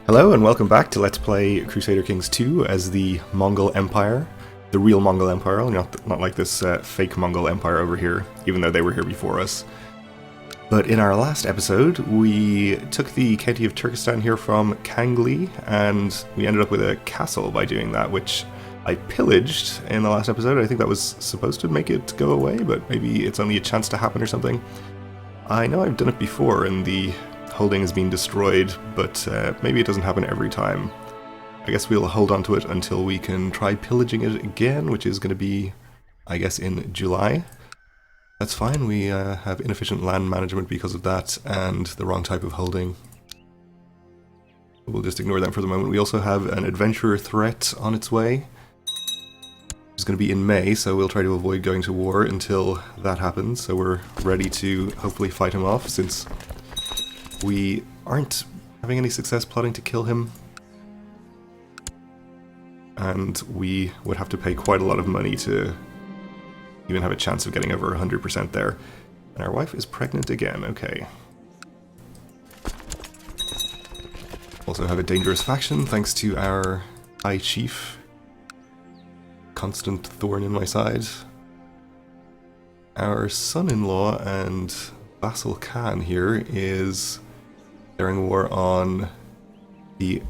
Hello and welcome back to Let's Play Crusader Kings 2 as the Mongol Empire. The real Mongol Empire, not like this fake Mongol Empire over here, even though they were here before us. But in our last episode, we took the county of Turkestan here from Kangli, and we ended up with a castle by doing that, which I pillaged in the last episode. I think that was supposed to make it go away, but maybe it's only a chance to happen or something. I know I've done it before, and the holding has been destroyed, but maybe it doesn't happen every time. I guess we'll hold on to it until we can try pillaging it again, which is going to be, I guess, in July. That's fine, we have inefficient land management because of that, and the wrong type of holding. We'll just ignore them for the moment. We also have an adventurer threat on its way. It's going to be in May, so we'll try to avoid going to war until that happens, so we're ready to hopefully fight him off, since we aren't having any success plotting to kill him. And we would have to pay quite a lot of money to even have a chance of getting over 100% there. And our wife is pregnant again, okay. Also have a dangerous faction, thanks to our High Chief. Constant thorn in my side. Our son-in-law and vassal Khan here is declaring war on the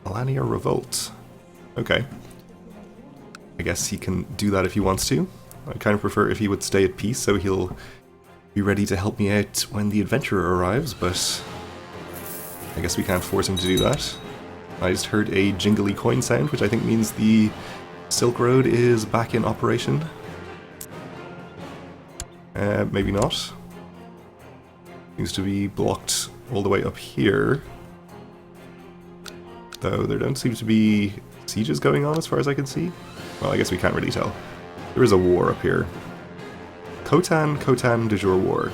Alania Revolt. Okay. I guess he can do that if he wants to. I kind of prefer if he would stay at peace, so he'll be ready to help me out when the adventurer arrives, but I guess we can't force him to do that. I just heard a jingly coin sound, which I think means the Silk Road is back in operation. Maybe not. Seems to be blocked all the way up here. Though there don't seem to be sieges going on as far as I can see. Well, I guess we can't really tell. There is a war up here. Khotan de jour war.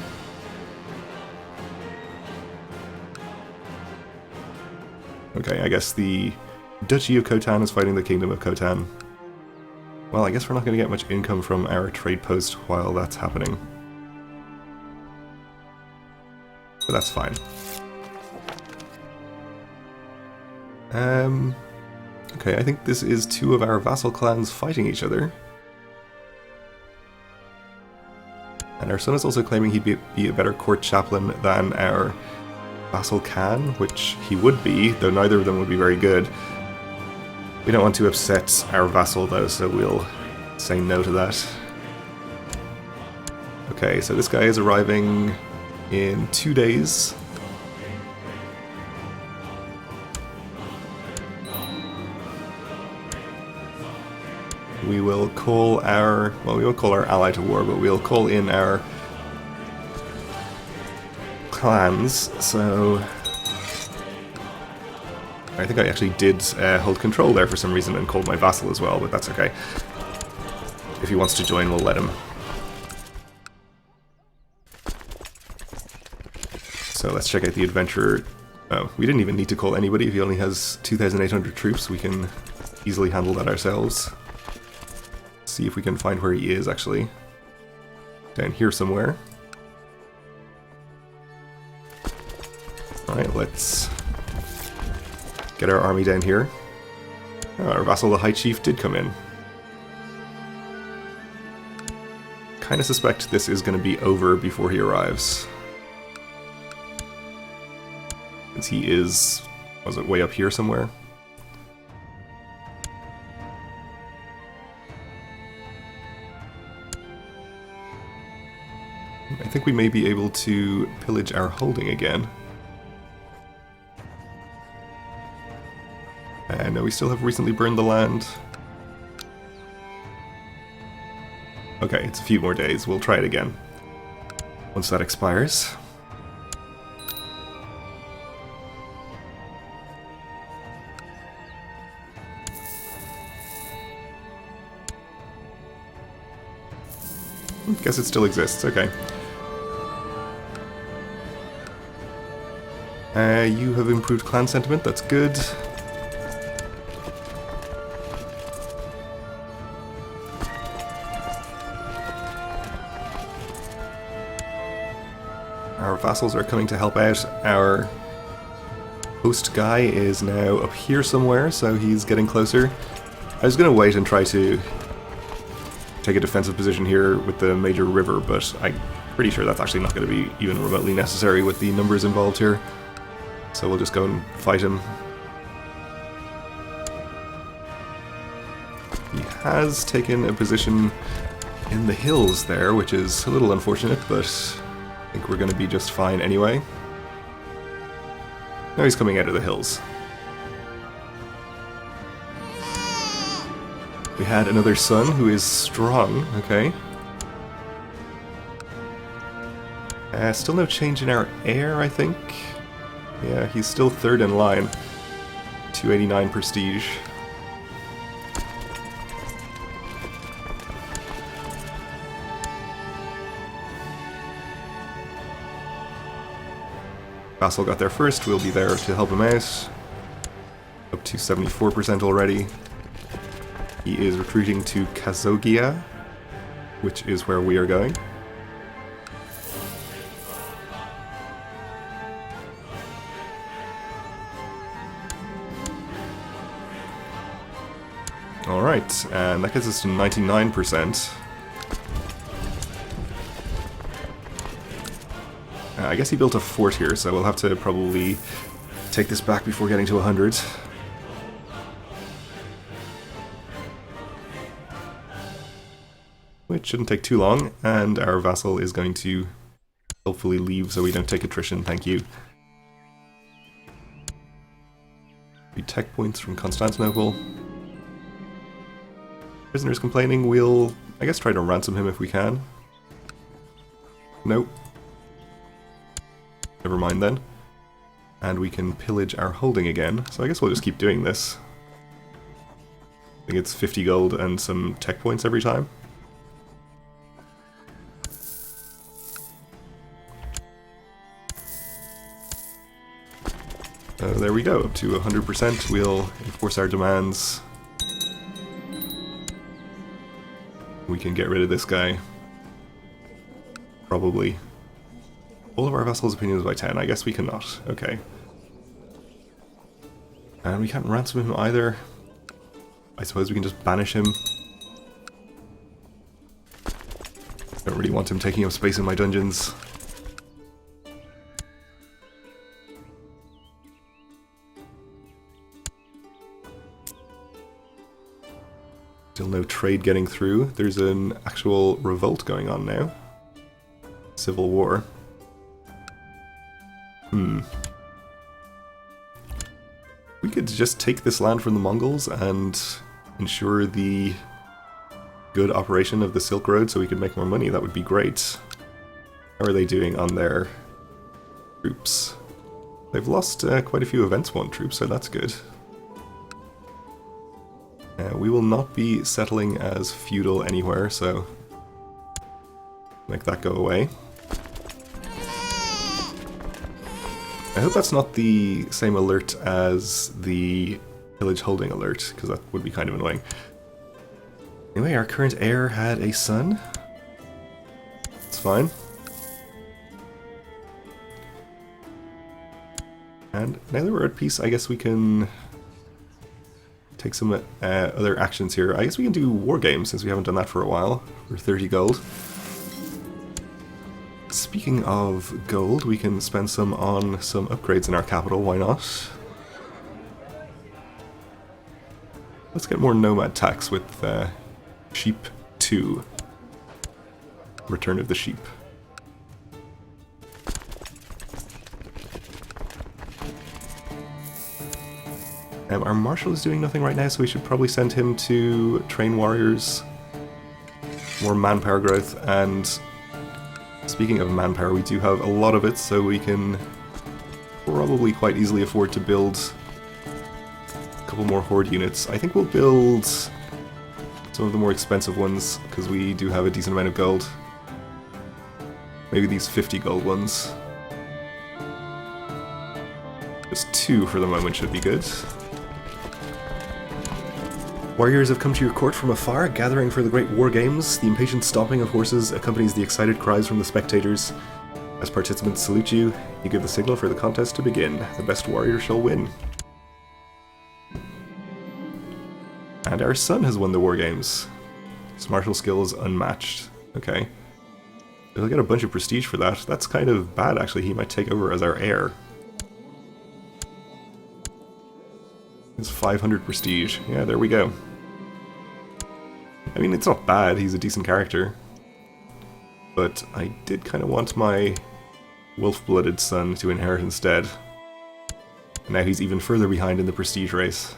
Okay, I guess the Duchy of Khotan is fighting the Kingdom of Khotan. Well, I guess we're not going to get much income from our trade post while that's happening. But that's fine. Okay, I think this is two of our vassal clans fighting each other. And our son is also claiming he'd be a better court chaplain than our vassal Khan, which he would be, though neither of them would be very good. We don't want to upset our vassal though, so we'll say no to that. Okay, so this guy is arriving in 2 days. We will call our, well, we won't call our ally to war, but we'll call in our clans, so I think I actually did hold control there for some reason and called my vassal as well, but that's okay. If he wants to join, we'll let him. So let's check out the adventurer. Oh, we didn't even need to call anybody. If he only has 2,800 troops, we can easily handle that ourselves. See if we can find where he is, actually. Down here somewhere. Alright, let's get our army down here. Oh, our vassal, the High Chief, did come in. Kinda suspect this is going to be over before he arrives. Since he is, was it way up here somewhere? I think we may be able to pillage our holding again. No, we still have recently burned the land. Okay, it's a few more days. We'll try it again once that expires. Guess it still exists, okay. You have improved clan sentiment, that's good. Our vassals are coming to help out. Our host guy is now up here somewhere, so he's getting closer. I was going to wait and try to take a defensive position here with the major river, but I'm pretty sure that's actually not going to be even remotely necessary with the numbers involved here. So we'll just go and fight him. He has taken a position in the hills there, which is a little unfortunate, but I think we're going to be just fine anyway. Now he's coming out of the hills. We had another son who is strong, okay. Still no change in our heir, I think. Yeah, he's still third in line. 289 prestige. Vassal got there first, we'll be there to help him out. Up to 74% already. He is retreating to Kazogia, which is where we are going. Alright, and that gets us to 99%. I guess he built a fort here, so we'll have to probably take this back before getting to 100. Which shouldn't take too long, and our vassal is going to hopefully leave so we don't take attrition, thank you. 3 tech points from Constantinople. Prisoner's complaining, we'll, I guess, try to ransom him if we can. Nope. Never mind then. And we can pillage our holding again, so I guess we'll just keep doing this. I think it's 50 gold and some tech points every time. There we go, up to 100%. We'll enforce our demands. We can get rid of this guy. Probably. All of our vassals' opinions by 10. I guess we cannot. Okay. And we can't ransom him either. I suppose we can just banish him. Don't really want him taking up space in my dungeons. Still no trade getting through. There's an actual revolt going on now. Civil war. We could just take this land from the Mongols and ensure the good operation of the Silk Road so we could make more money. That would be great. How are they doing on their troops? They've lost quite a few events won troops, so that's good. We will not be settling as feudal anywhere, so make that go away. I hope that's not the same alert as the pillage holding alert, because that would be kind of annoying. Anyway, our current heir had a son. It's fine. And now that we're at peace, I guess we can take some other actions here. I guess we can do war games since we haven't done that for a while, for 30 gold. Speaking of gold, we can spend some on some upgrades in our capital, why not? Let's get more nomad tax with Sheep 2. Return of the Sheep. Our marshal is doing nothing right now, so we should probably send him to train warriors. More manpower growth, and speaking of manpower, we do have a lot of it, so we can probably quite easily afford to build a couple more horde units. I think we'll build some of the more expensive ones, because we do have a decent amount of gold. Maybe these 50 gold ones. Just 2 for the moment should be good. Warriors have come to your court from afar, gathering for the great war games. The impatient stomping of horses accompanies the excited cries from the spectators. As participants salute you, You give the signal for the contest to begin. The best warrior shall win. And our son has won the war games. His martial skills unmatched. Okay. He'll get a bunch of prestige for that. That's kind of bad, actually. He might take over as our heir. It's 500 prestige. Yeah, there we go. I mean, it's not bad. He's a decent character. But I did kind of want my wolf-blooded son to inherit instead. And now he's even further behind in the prestige race.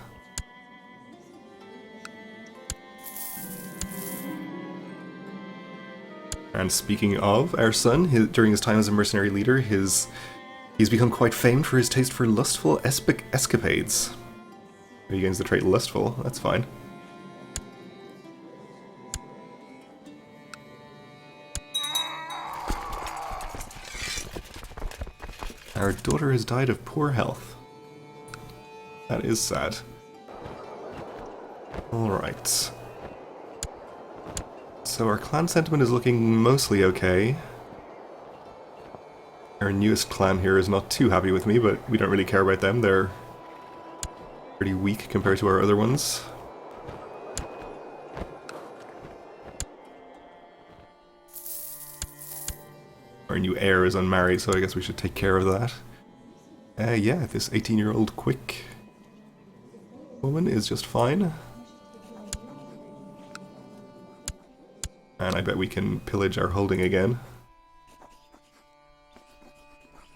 And speaking of our son, during his time as a mercenary leader, he's become quite famed for his taste for lustful escapades. He gains the trait lustful, that's fine. Our daughter has died of poor health. That is sad. Alright. So our clan sentiment is looking mostly okay. Our newest clan here is not too happy with me, but we don't really care about them. They're pretty weak compared to our other ones. Our new heir is unmarried, so I guess we should take care of that. Yeah, this 18-year-old quick woman is just fine. And I bet we can pillage our holding again.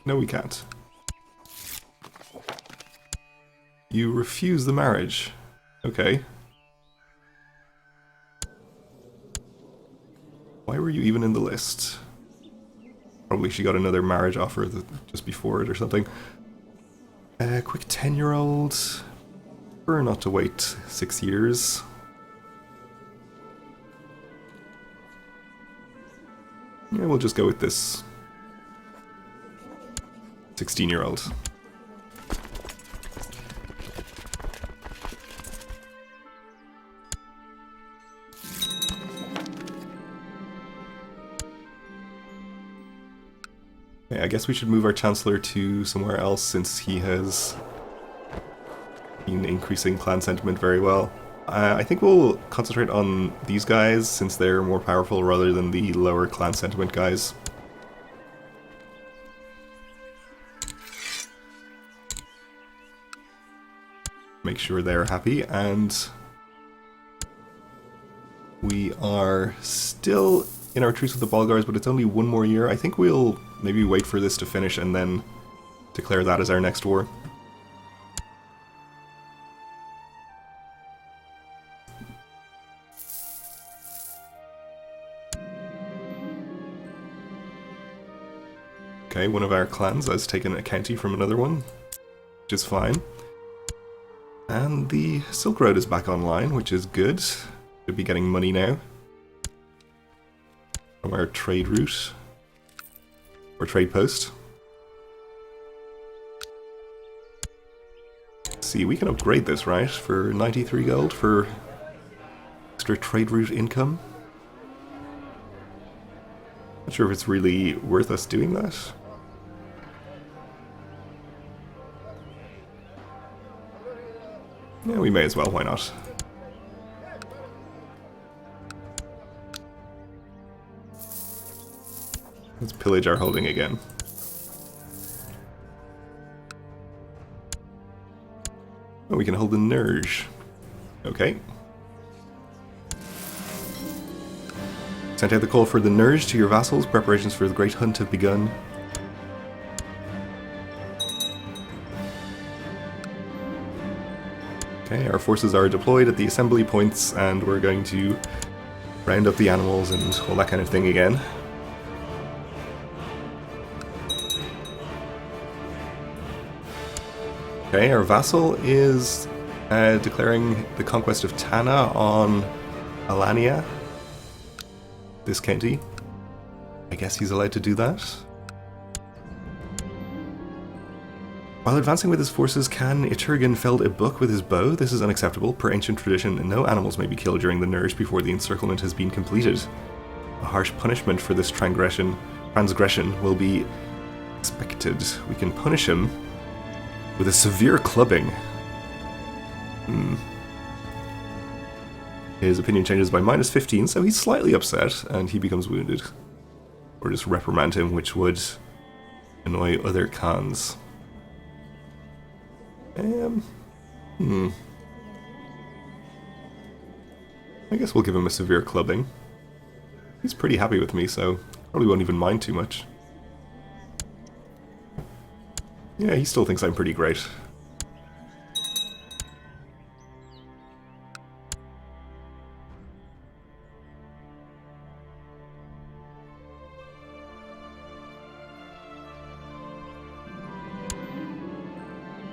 No, we can't. You refuse the marriage. Okay. Why were you even in the list? Probably she got another marriage offer just before it or something. Quick 10-year-old. Prefer not to wait 6 years. Yeah, we'll just go with this 16-year-old. Okay, I guess we should move our Chancellor to somewhere else since he has been increasing clan sentiment very well. I think we'll concentrate on these guys since they're more powerful rather than the lower clan sentiment guys. Make sure they're happy, and we are still in our truce with the Bulgars, but it's only one more year. I think we'll maybe wait for this to finish and then declare that as our next war. Okay, one of our clans has taken a county from another one, which is fine. And the Silk Road is back online, which is good. Should be getting money now from our trade route, or trade post. Let's see, we can upgrade this, right? For 93 gold for extra trade route income. Not sure if it's really worth us doing that. Yeah, we may as well, why not? Let's pillage our holding again. Oh, we can hold the Nerj. Okay. Sent out the call for the Nerj to your vassals. Preparations for the Great Hunt have begun. Okay, our forces are deployed at the assembly points, and we're going to round up the animals and all that kind of thing again. Okay, our vassal is declaring the conquest of Tana on Alania, this county. I guess he's allowed to do that. While advancing with his forces, can Iturgan felled a buck with his bow? This is unacceptable. Per ancient tradition, no animals may be killed during the Nerj before the encirclement has been completed. A harsh punishment for this transgression will be expected. We can punish him with a severe clubbing. His opinion changes by -15, so he's slightly upset, and he becomes wounded. Or just reprimand him, which would annoy other Khans. I guess we'll give him a severe clubbing. He's pretty happy with me, so probably won't even mind too much. Yeah, he still thinks I'm pretty great.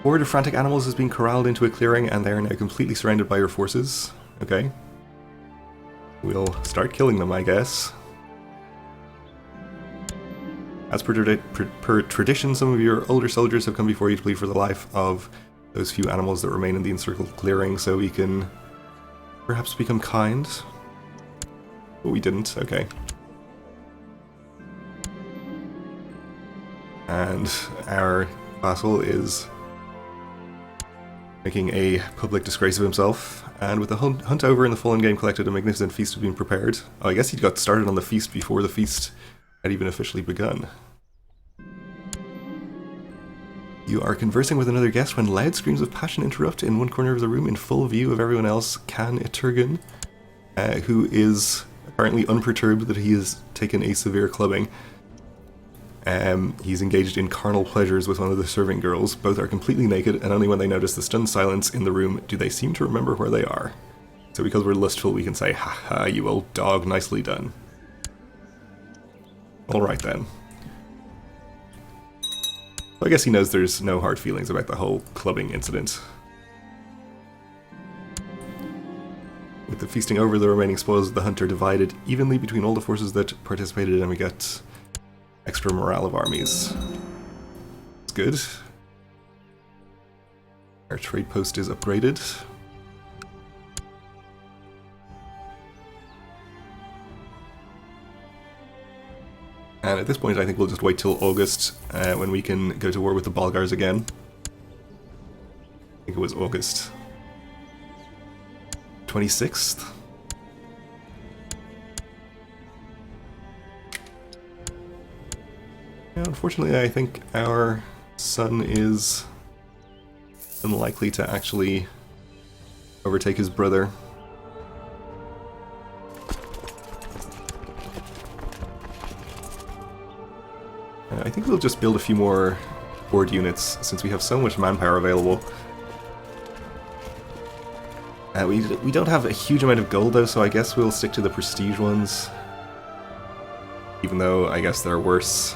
Horde of frantic animals has been corralled into a clearing, and they are now completely surrounded by your forces. Okay. We'll start killing them, I guess. As per tradition, some of your older soldiers have come before you to plead for the life of those few animals that remain in the encircled clearing, so we can perhaps become kind. But we didn't, okay. And our vassal is making a public disgrace of himself, and with the hunt over and the full game collected, a magnificent feast had been prepared. Oh, I guess he got started on the feast before the feast had even officially begun. You are conversing with another guest when loud screams of passion interrupt in one corner of the room in full view of everyone else. Khan Iturgan, who is apparently unperturbed that he has taken a severe clubbing. He's engaged in carnal pleasures with one of the serving girls. Both are completely naked, and only when they notice the stunned silence in the room do they seem to remember where they are. So because we're lustful, we can say, "Ha ha, you old dog, nicely done." Alright then. So I guess he knows there's no hard feelings about the whole clubbing incident. With the feasting over, the remaining spoils of the hunt are divided evenly between all the forces that participated, and we get extra morale of armies. It's good. Our trade post is upgraded. And at this point I think we'll just wait till August when we can go to war with the Bulgars again. I think it was August 26th. Yeah, unfortunately, I think our son is unlikely to actually overtake his brother. I think we'll just build a few more horde units since we have so much manpower available. We don't have a huge amount of gold though, so I guess we'll stick to the prestige ones. Even though I guess they're worse.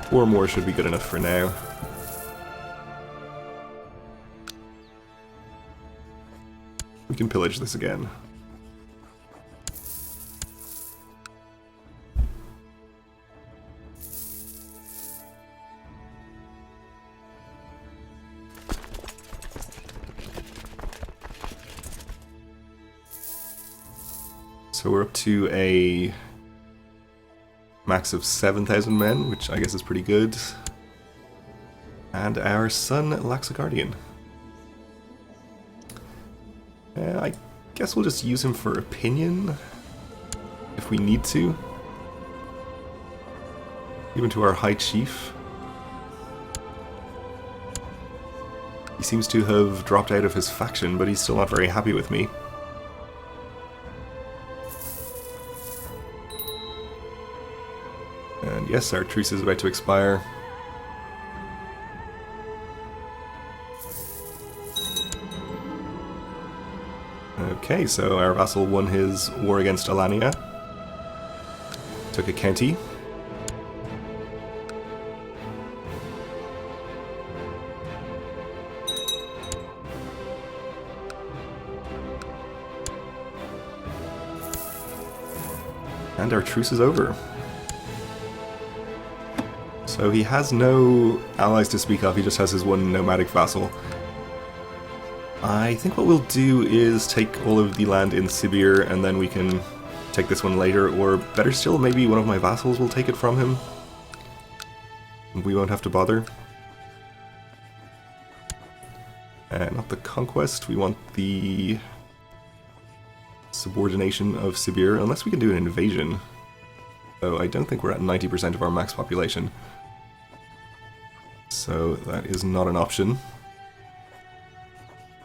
4 more should be good enough for now. We can pillage this again. So we're up to a max of 7,000 men, which I guess is pretty good. And our son lacks a guardian. I guess we'll just use him for opinion, if we need to. Even to our High Chief. He seems to have dropped out of his faction, but he's still not very happy with me. And yes, our truce is about to expire. Okay, so our vassal won his war against Alania. Took a county. And our truce is over. So he has no allies to speak of, he just has his one nomadic vassal. I think what we'll do is take all of the land in Sibir, and then we can take this one later, or better still, maybe one of my vassals will take it from him. We won't have to bother. Not the conquest, we want the subordination of Sibir, unless we can do an invasion. So I don't think we're at 90% of our max population. So that is not an option.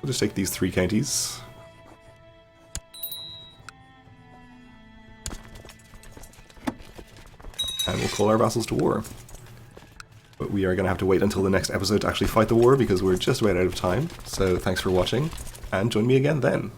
We'll just take these 3 counties. And we'll call our vassals to war. But we are going to have to wait until the next episode to actually fight the war because we're just about out of time. So thanks for watching, and join me again then.